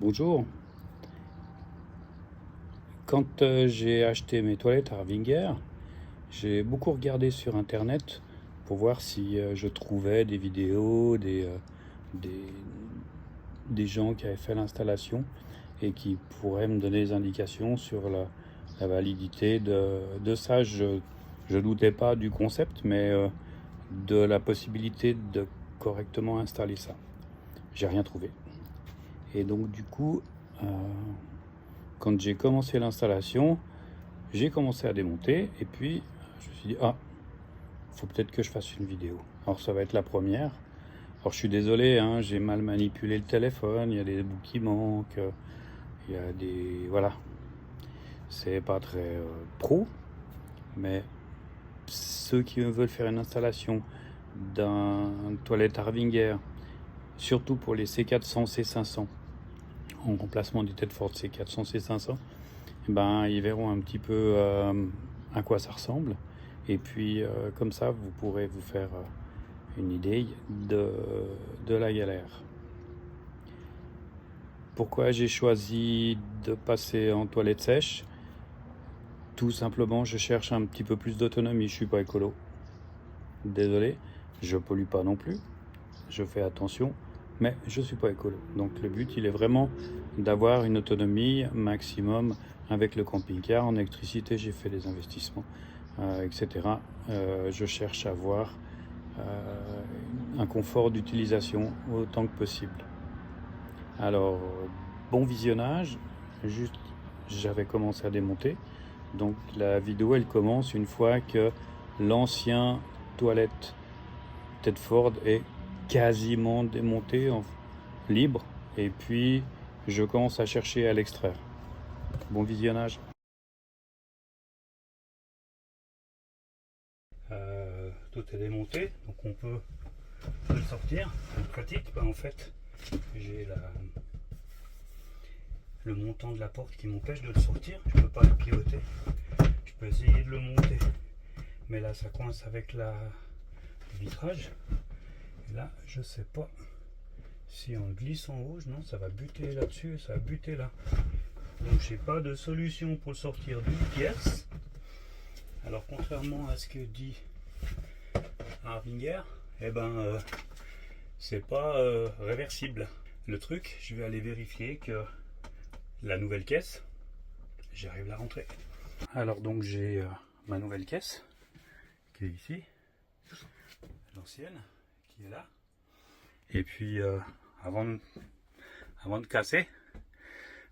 Bonjour. Quand j'ai acheté mes toilettes à Harvinger, j'ai beaucoup regardé sur internet pour voir si je trouvais des vidéos, des, des gens qui avaient fait l'installation et qui pourraient me donner des indications sur la validité de ça. Je doutais pas du concept, mais de la possibilité de correctement installer ça. J'ai rien trouvé. Et donc du coup, quand j'ai commencé l'installation, j'ai commencé à démonter et puis je me suis dit, ah, faut peut-être que je fasse une vidéo. Alors ça va être la première. Alors je suis désolé, hein, j'ai mal manipulé le téléphone, il y a des bouts qui manquent, il y a des... Voilà, c'est pas très pro, mais ceux qui veulent faire une installation d'un toilette Harvinger, surtout pour les C400, C500, en remplacement du Tedford C400, C500, ben, ils verront un petit peu à quoi ça ressemble. Et puis, comme ça, vous pourrez vous faire une idée de la galère. Pourquoi j'ai choisi de passer en toilette sèche? Tout simplement, je cherche un petit peu plus d'autonomie. Je suis pas écolo. Désolé, je pollue pas non plus. Je fais attention, mais je suis pas écolo. Donc le but, il est vraiment d'avoir une autonomie maximum avec le camping-car. En électricité, j'ai fait des investissements, etc. Je cherche à avoir un confort d'utilisation autant que possible. Alors, bon visionnage. Juste, j'avais commencé à démonter. Donc la vidéo, elle commence une fois que l'ancien toilette Tedford est quasiment démonté en libre. Et puis, je commence à chercher à l'extraire. Bon visionnage. Tout est démonté, donc on peut le sortir. C'est pratique. En fait, j'ai le montant de la porte qui m'empêche de le sortir. Je peux pas le pivoter. Je peux essayer de le monter, mais là ça coince avec le vitrage. Et là, je sais pas si on le glisse en haut, non, ça va buter là-dessus, ça va buter là. Donc j'ai pas de solution pour le sortir d'une pièce. Alors contrairement à ce que dit Harvinger, eh ben c'est pas réversible. Le truc, je vais aller vérifier que la nouvelle caisse, j'arrive à la rentrer. Alors donc j'ai ma nouvelle caisse qui est ici, l'ancienne qui est là. Et puis avant de casser,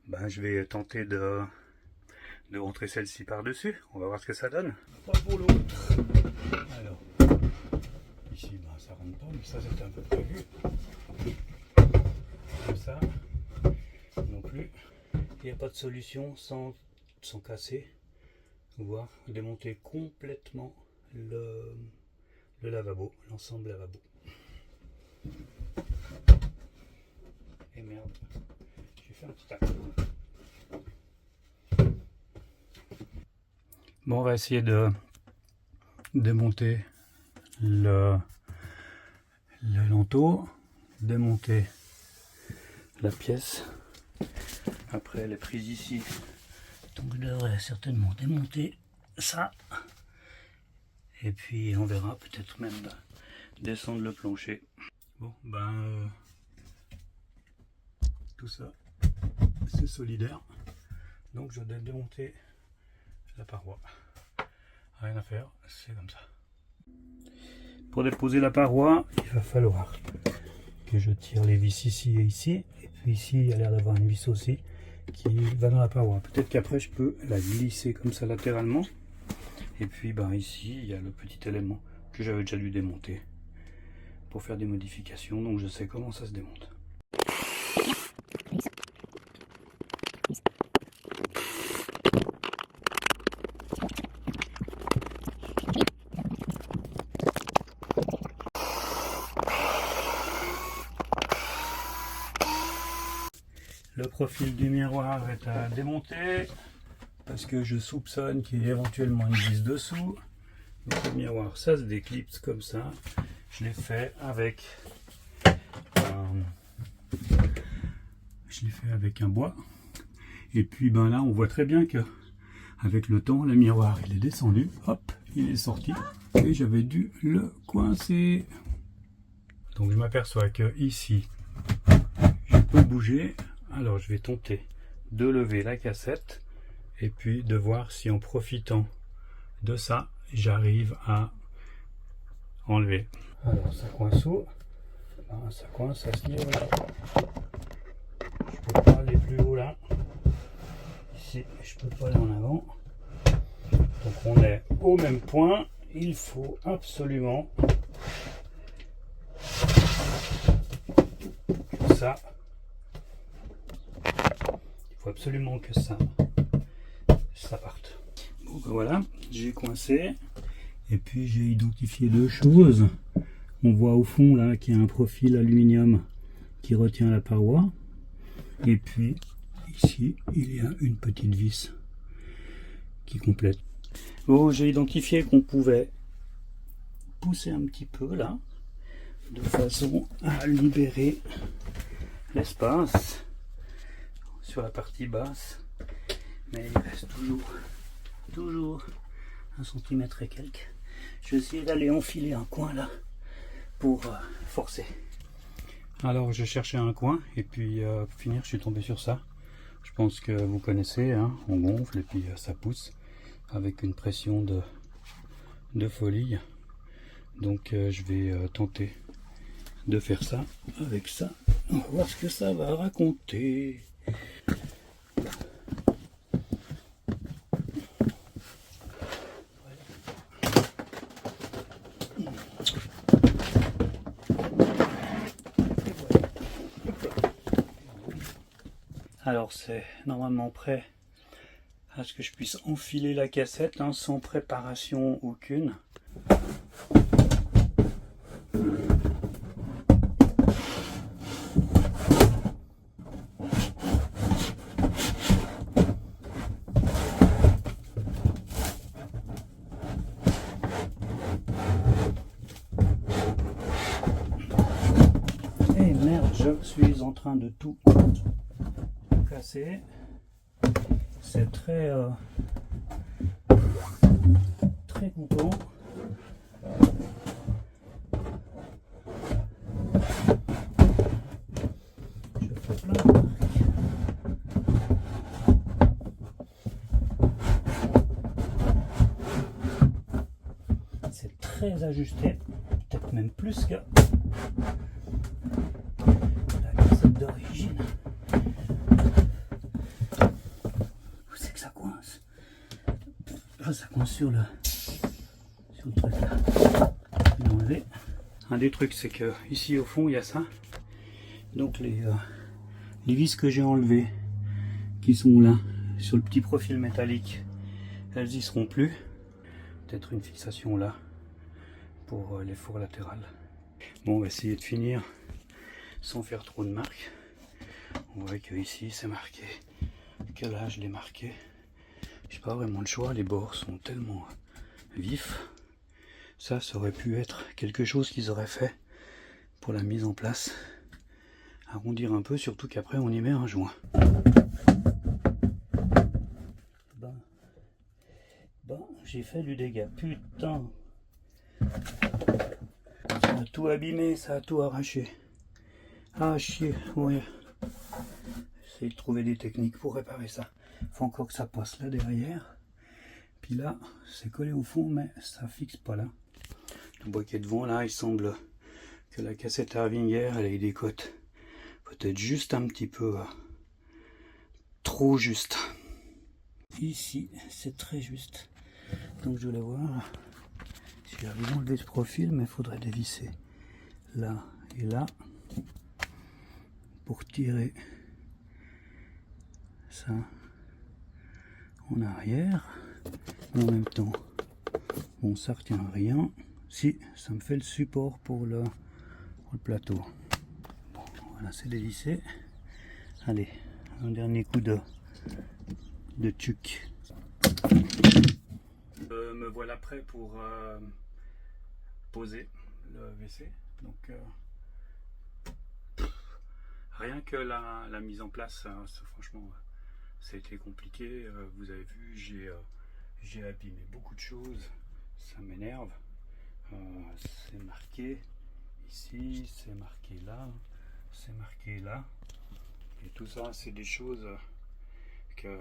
ben, je vais tenter de rentrer celle-ci par-dessus. On va voir ce que ça donne. Pas pour l'autre. Alors, ici, ben, ça rentre pas, mais ça c'était un peu prévu. Comme ça, non plus. Il n'y a pas de solution sans casser. Voir démonter complètement le lavabo, l'ensemble lavabo. Et merde, j'ai fait un petit tac. Bon, on va essayer de démonter le linteau, démonter la pièce. Après, elle est prise ici, donc je devrais certainement démonter ça. Et puis on verra, peut-être même descendre le plancher. Bon, ben tout ça, c'est solidaire. Donc je dois démonter la paroi. Rien à faire, c'est comme ça. Pour déposer la paroi, il va falloir que je tire les vis ici et ici. Et puis ici, il y a l'air d'avoir une vis aussi qui va dans la paroi. Peut-être qu'après, je peux la glisser comme ça latéralement. Et puis ben, ici, il y a le petit élément que j'avais déjà dû démonter pour faire des modifications. Donc je sais comment ça se démonte. Le profil du miroir est à démonter parce que je soupçonne qu'il y ait éventuellement une vis dessous. Donc le miroir, ça se déclipse comme ça. Je l'ai fait avec Je l'ai fait avec un bois. Et puis ben là, on voit très bien que avec le temps, le miroir il est descendu. Hop, il est sorti. Et j'avais dû le coincer. Donc je m'aperçois que ici, je peux bouger. Alors je vais tenter de lever la cassette. Et puis de voir si en profitant de ça, j'arrive à enlever. Alors ça coince où? Ben, ça coince à ce niveau-là. Je peux pas aller plus haut là. Ici, je peux pas aller en avant. Donc on est au même point. Il faut absolument que ça. Il faut absolument que ça parte. Donc voilà, j'ai coincé. Et puis j'ai identifié deux choses. On voit au fond là qu'il y a un profil aluminium qui retient la paroi. Et puis ici, il y a une petite vis qui complète. Bon, j'ai identifié qu'on pouvait pousser un petit peu là, de façon à libérer l'espace sur la partie basse. Mais il reste toujours 1 cm et quelques. Je vais essayer d'aller enfiler un coin là pour forcer. Alors je cherchais un coin et puis pour finir je suis tombé sur ça. Je pense que vous connaissez, hein, on gonfle et puis ça pousse avec une pression de folie. Donc je vais tenter de faire ça avec ça. On va voir ce que ça va raconter. Alors c'est normalement prêt à ce que je puisse enfiler la cassette, hein, sans préparation aucune. Et merde, je suis en train de tout casser. C'est très content. Je fais plein de marques. C'est très ajusté, peut-être même plus que la cassette d'origine. Où c'est que ça coince? Ah, ça coince sur le truc là. Je vais l'enlever. Un des trucs, c'est que ici au fond il y a ça. Donc les vis que j'ai enlevées, qui sont là sur le petit profil métallique, elles y seront plus. Peut-être une fixation là pour les fours latérales. Bon, on va essayer de finir sans faire trop de marques. On voit que ici c'est marqué, que là je l'ai marqué. J'ai pas vraiment le choix, les bords sont tellement vifs. Ça aurait pu être quelque chose qu'ils auraient fait pour la mise en place. Arrondir un peu, surtout qu'après on y met un joint. Ben, j'ai fait du dégât, putain. Ça a tout abîmé, ça a tout arraché. Ah chier, ouais. J'essaie de trouver des techniques pour réparer ça. Faut encore que ça passe là derrière. Puis là, c'est collé au fond, mais ça fixe pas là. Le boîtier devant là, il semble que la cassette Harvinger, elle a des cotes. Peut-être juste un petit peu trop juste. Ici, c'est très juste. Donc je voulais voir si j'arrive à enlever ce profil, mais il faudrait dévisser là et là pour tirer ça en arrière. En même temps, bon, ça retient rien. Si, ça me fait le support pour le plateau. Bon, voilà, c'est dévissé. Allez, un dernier coup de tuc. Me voilà prêt pour poser le WC. Donc Rien que la mise en place, hein, franchement, ça a été compliqué. Vous avez vu, j'ai abîmé beaucoup de choses. Ça m'énerve. C'est marqué ici, c'est marqué là, c'est marqué là. Et tout ça, c'est des choses que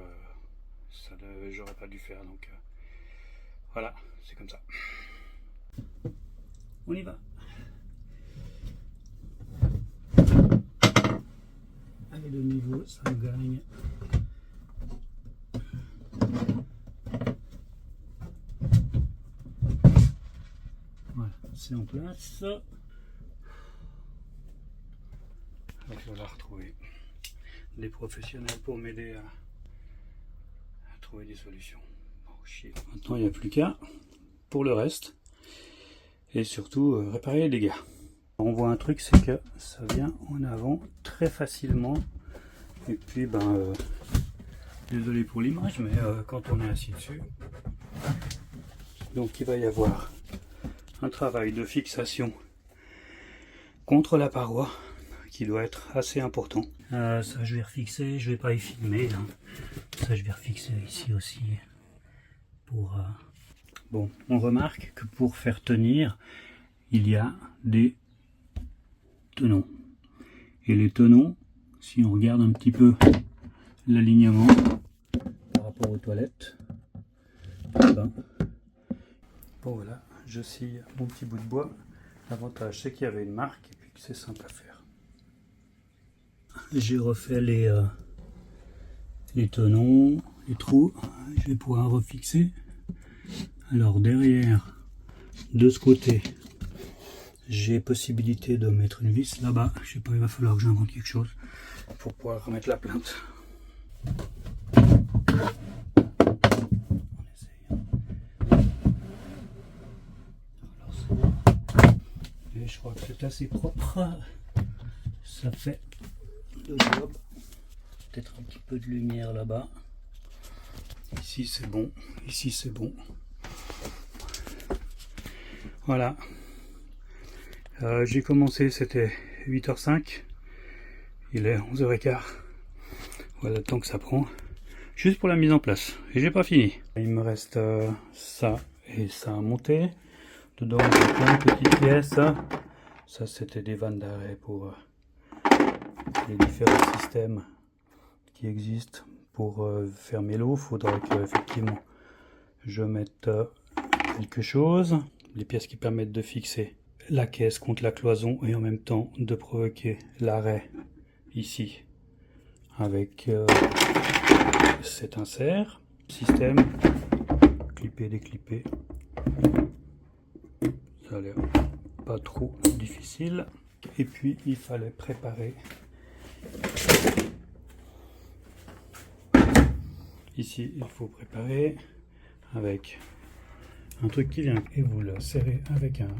j'aurais pas dû faire. Donc voilà, c'est comme ça. On y va. Allez, le niveau, ça me gagne. Voilà, c'est en place. Donc, je vais retrouver des professionnels pour m'aider à trouver des solutions. Oh, chier. Maintenant, il n'y a plus qu'à pour le reste. Et surtout, réparer les dégâts. On voit un truc, c'est que ça vient en avant très facilement. Et puis, désolé pour l'image, mais quand on est assis dessus, donc il va y avoir un travail de fixation contre la paroi qui doit être assez important. Ça, je vais refixer, je vais pas y filmer. Hein. Ça, je vais refixer ici aussi. Bon, on remarque que pour faire tenir, il y a des tenons. Et les tenons, si on regarde un petit peu l'alignement par rapport aux toilettes, bon voilà, je scie mon petit bout de bois. L'avantage, c'est qu'il y avait une marque et puis que c'est simple à faire. J'ai refait les tenons, les trous. Je vais pouvoir refixer. Alors derrière, de ce côté, j'ai possibilité de mettre une vis là-bas. Je sais pas, il va falloir que j'invente quelque chose pour pouvoir remettre la plainte. On essaye. Alors c'est bon. Et je crois que c'est assez propre. Ça fait le job. Peut-être un petit peu de lumière là-bas. Ici c'est bon. Ici c'est bon. Voilà. J'ai commencé, c'était 8h05. Il est 11h15. Voilà le temps que ça prend. Juste pour la mise en place. Et j'ai pas fini. Il me reste ça et ça à monter. Dedans, j'ai plein de petites pièces. Ça, c'était des vannes d'arrêt pour les différents systèmes qui existent pour fermer l'eau. Il faudrait que, effectivement, je mette quelque chose. Les pièces qui permettent de fixer la caisse contre la cloison et en même temps de provoquer l'arrêt ici avec cet insert. Système clipper, déclipper. Ça a l'air pas trop difficile. Et puis il fallait préparer ici, il faut préparer avec un truc qui vient et vous le serrez avec un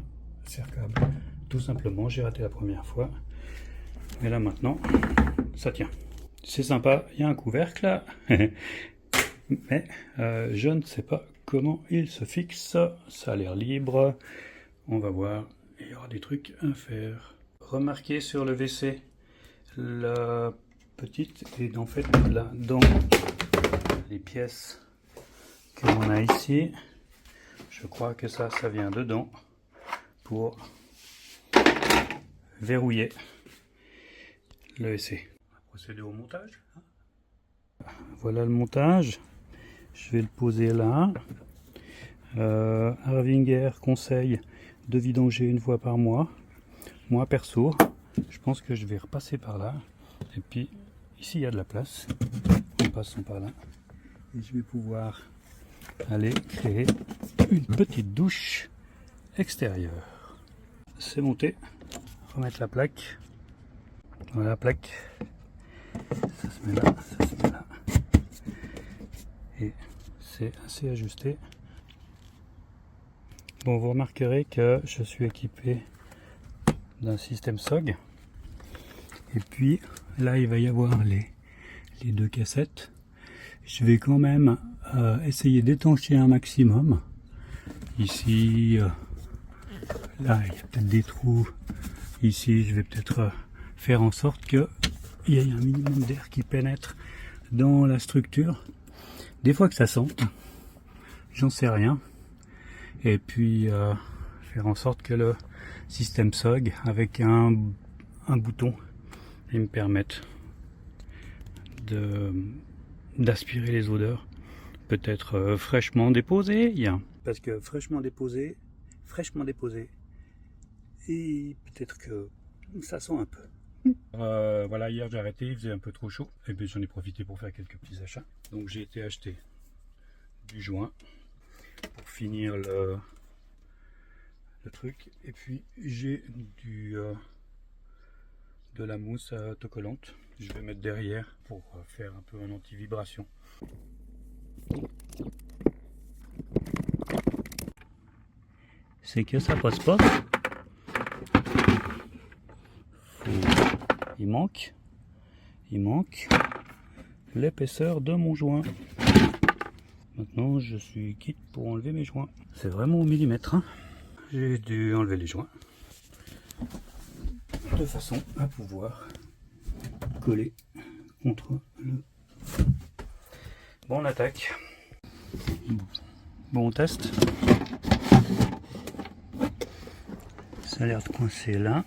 serre-câble. Tout simplement, j'ai raté la première fois. Mais là maintenant, ça tient. C'est sympa, il y a un couvercle là. Mais je ne sais pas comment il se fixe. Ça a l'air libre. On va voir. Il y aura des trucs à faire. Remarquez sur le WC, la petite est en fait là dans les pièces que l'on a ici. Je crois que ça vient dedans pour verrouiller le WC. On va procéder au montage. Voilà le montage. Je vais le poser là. Harvinger conseille de vidanger une fois par mois. Moi perso, je pense que je vais repasser par là. Et puis ici il y a de la place. En passant par là. Et je vais pouvoir aller créer une petite douche extérieure. C'est monté. Remettre la plaque. Voilà la plaque. Ça se met là, ça se met là. Et c'est assez ajusté. Bon, vous remarquerez que je suis équipé d'un système SOG. Et puis là, il va y avoir les deux cassettes. Je vais quand même essayer d'étancher un maximum. Ici, là, il y a peut-être des trous. Ici, je vais peut-être faire en sorte que il y a un minimum d'air qui pénètre dans la structure. Des fois que ça sente, j'en sais rien. Et puis faire en sorte que le système SOG avec un bouton me permette d'aspirer les odeurs, peut-être fraîchement déposées, parce que fraîchement déposé, et peut-être que ça sent un peu. Voilà, hier j'ai arrêté, il faisait un peu trop chaud, et puis j'en ai profité pour faire quelques petits achats. Donc j'ai été acheter du joint pour finir le truc, et puis j'ai de la mousse autocollante. Je vais mettre derrière pour faire un peu un anti-vibration. C'est que ça passe pas. Il manque l'épaisseur de mon joint. Maintenant je suis quitte pour enlever mes joints. C'est vraiment au millimètre, hein. J'ai dû enlever les joints de façon à pouvoir coller contre le... Bon, on attaque. Bon, on teste. Ça a l'air de coincer là.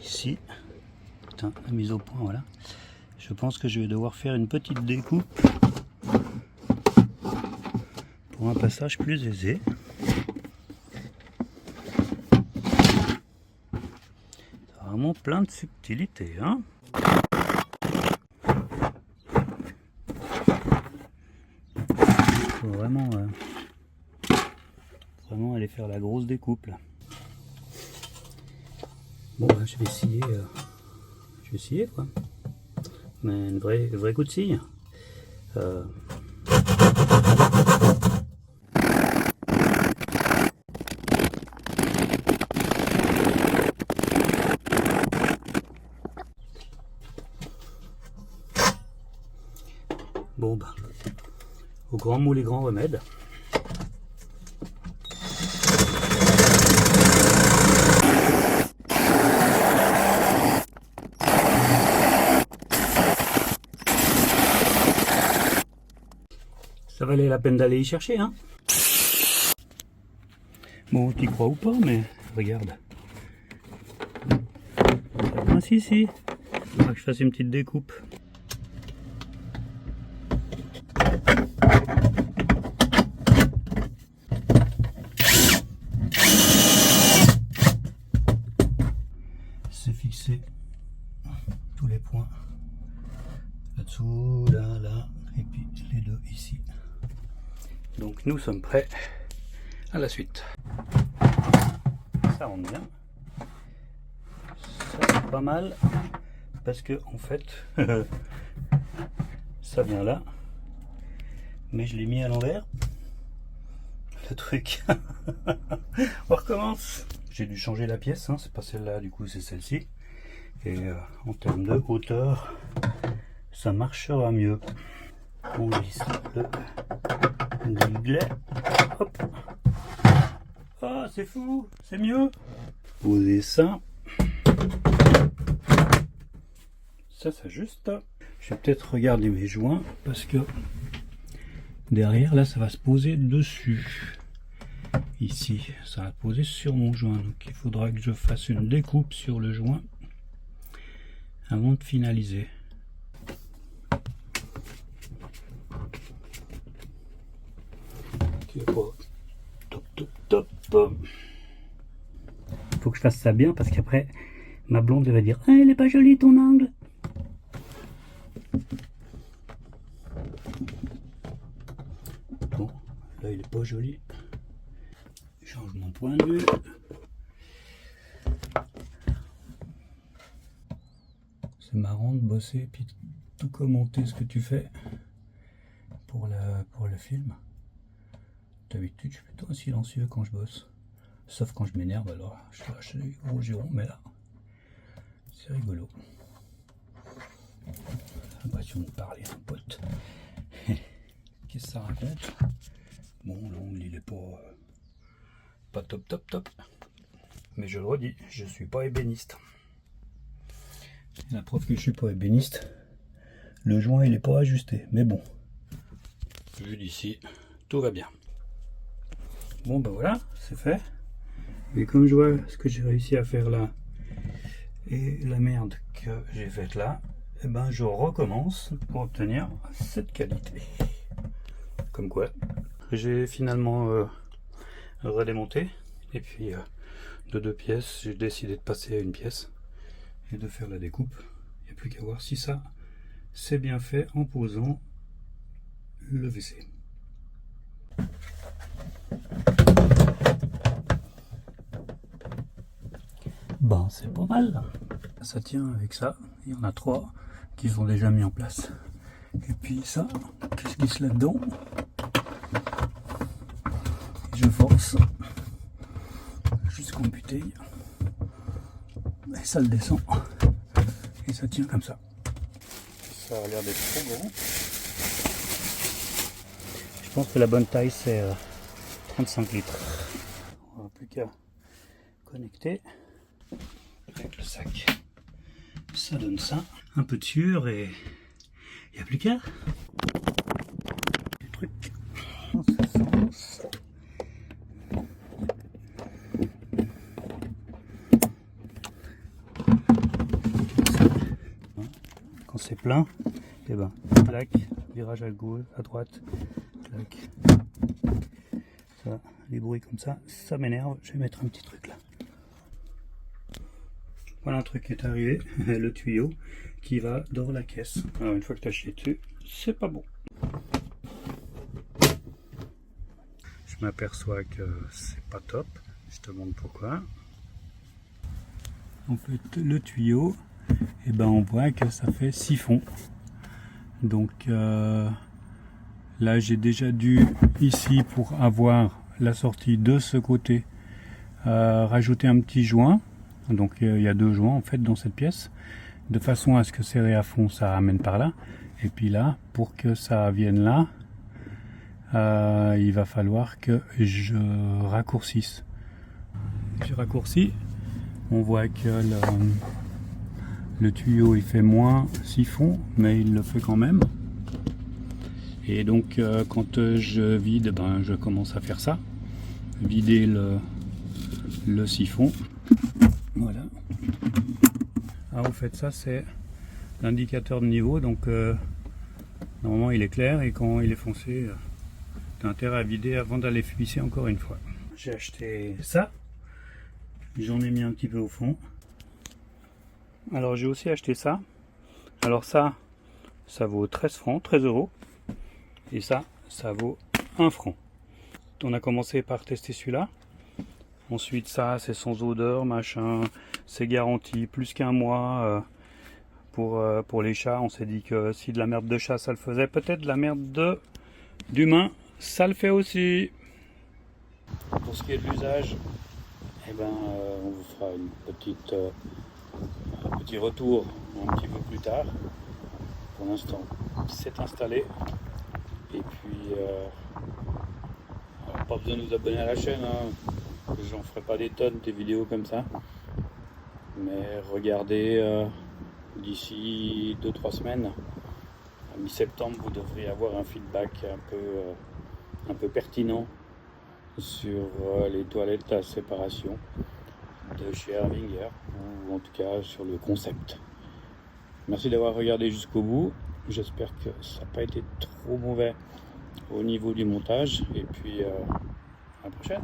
Ici. Putain, la mise au point, voilà. Je pense que je vais devoir faire une petite découpe pour un passage plus aisé. C'est vraiment plein de subtilité, hein. Faut vraiment aller faire la grosse découpe là. Bon, là, je vais essayer quoi. Mais un vrai coup de scie. Bon bah, au grand mot les grands remèdes. Ça valait la peine d'aller y chercher, hein. Bon, t'y crois ou pas, mais regarde. Ah si, il faudra que je fasse une petite découpe. C'est fixé tous les points. Là-dessous, là, et puis les deux ici. Donc nous sommes prêts à la suite. Ça rentre bien. Ça c'est pas mal parce que en fait ça vient là, mais je l'ai mis à l'envers. Le truc. On recommence. J'ai dû changer la pièce, hein. C'est pas celle-là, du coup c'est celle-ci. Et en termes de hauteur, ça marchera mieux. On glisse le glet. Hop. Ah, c'est fou, c'est mieux. Posez ça. Ça s'ajuste. Je vais peut-être regarder mes joints parce que derrière, là, ça va se poser dessus. Ici, ça va poser sur mon joint. Donc, il faudra que je fasse une découpe sur le joint avant de finaliser. Top. Faut que je fasse ça bien parce qu'après ma blonde va dire ah, elle est pas jolie ton angle. Bon, là il est pas joli. Je change mon point de vue. C'est marrant de bosser et puis tout commenter ce que tu fais pour le film. D'habitude, je suis plutôt silencieux quand je bosse. Sauf quand je m'énerve, alors je lâche les gros jurons, mais là, c'est rigolo. L'impression de parler à un pote. Qu'est-ce que ça raconte? Bon, l'ongle, il est pas top. Mais je le redis, je suis pas ébéniste. La preuve que je suis pas ébéniste, le joint il est pas ajusté, mais bon, vu d'ici, tout va bien. Bon ben voilà, c'est fait. Et comme je vois ce que j'ai réussi à faire là et la merde que j'ai faite là, et ben je recommence pour obtenir cette qualité. Comme quoi, j'ai finalement redémonté et puis de 2 pièces, j'ai décidé de passer à 1 pièce et de faire la découpe. Il n'y a plus qu'à voir si ça c'est bien fait en posant le WC. Ben c'est pas mal. Ça tient avec ça. Il y en a 3 qui sont déjà mis en place. Et puis ça, que je glisse là-dedans. Je force jusqu'en bouteille. Et ça le descend. Et ça tient comme ça. Ça a l'air d'être trop grand. Je pense que la bonne taille c'est 35 litres. On n'a plus qu'à connecter avec le sac. Ça donne ça. Un peu de sueur et il n'y a plus qu'à. Le truc en ce sens. Quand c'est plein, et ben, clac, virage à gauche, à droite, clac. Ça, les bruits comme ça m'énerve. Je vais mettre un petit truc là. Voilà un truc qui est arrivé, le tuyau qui va dans la caisse. Alors une fois que tu as chié dessus, c'est pas bon. Je m'aperçois que c'est pas top. Je te montre pourquoi. En fait, le tuyau, et ben on voit que ça fait siphon. Donc là j'ai déjà dû ici pour avoir la sortie de ce côté rajouter un petit joint. Donc il y a 2 joints en fait dans cette pièce, de façon à ce que serré à fond ça amène par là, et puis là pour que ça vienne là il va falloir que je raccourcisse. J'ai raccourci, on voit que le tuyau il fait moins siphon mais il le fait quand même, et donc quand je vide, ben, je commence à faire ça, vider le siphon. Voilà. Ah, vous faites ça, c'est l'indicateur de niveau, donc normalement il est clair, et quand il est foncé, tu as intérêt à vider avant d'aller visser encore une fois. J'ai acheté ça, j'en ai mis un petit peu au fond. Alors j'ai aussi acheté ça. Alors ça vaut 13 francs, 13 euros, et ça vaut 1 franc. On a commencé par tester celui-là. Ensuite ça c'est sans odeur, machin, c'est garanti plus qu'1 mois. Pour les chats, on s'est dit que si de la merde de chat ça le faisait, peut-être de la merde d'humain ça le fait aussi. Pour ce qui est de l'usage, eh ben, on vous fera un petit retour un petit peu plus tard. Pour l'instant c'est installé, et puis pas besoin de vous abonner à la chaîne, hein. J'en ferai pas des tonnes des vidéos comme ça, mais regardez, d'ici 2-3 semaines, à mi-septembre, vous devriez avoir un feedback un peu pertinent sur les toilettes à séparation de chez Ervinger, ou en tout cas sur le concept. Merci d'avoir regardé jusqu'au bout. J'espère que ça n'a pas été trop mauvais au niveau du montage, et puis à la prochaine.